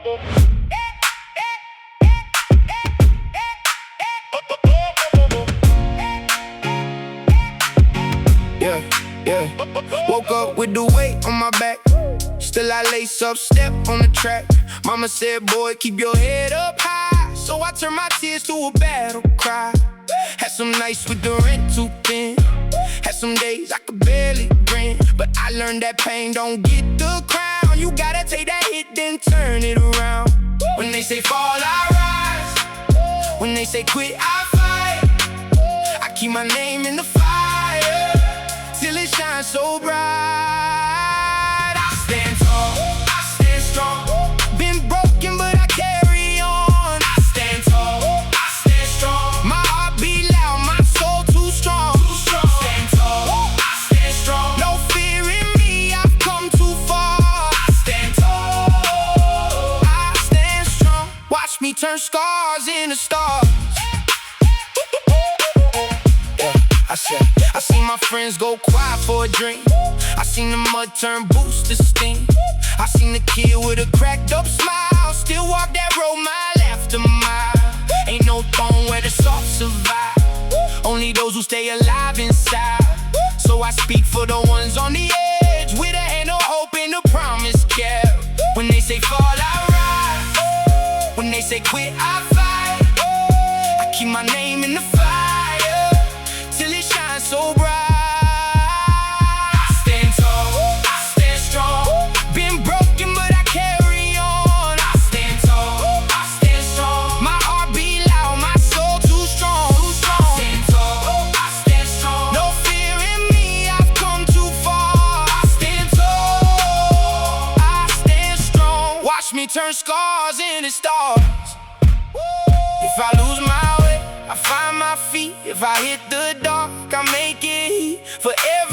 Yeah, yeah. Woke up with the weight on my back. Still I lace up, step on the track. Mama said, boy, keep your head up high. So I turned my tears to a battle cry. Had some nights with the rent too thin. Had some days I could barely grin. But I learned that pain don't get the crown. You gotta take that hit, then turn it around. When they say fall, I rise. When they say quit, I fight. I keep my name in the fire till it shines so bright. I stand tall, I stand strong. Been broken, but I carry on. I stand tall, I stand strong. My heart beat loud, my soul too strong. Stand tall, I stand strong. No fear in me, I've come too far. I stand tall, I stand strong. Watch me turn scars into stars. I seen my friends go quiet for a drink. I seen the mud turn boots to steam. I seen the kid with a cracked up smile still walk that road mile after mile. Ain't no throne where the soft survive, only those who stay alive inside. So I speak for the ones on the edge, with a hand of hope and a promise kept. When they say fall, I rise. When they say quit, I fight. I keep my name in the fire till it shines so bright. I stand tall, I stand strong. Been broken, but I carry on. I stand tall, I stand strong. My heart beat loud, my soul too strong. I stand tall, I stand strong. No fear in me, I've come too far. I stand tall, I stand strong. Watch me turn scars into stars. If I lose my way, I find my feet. If I hit the dark, I make it heat. Forever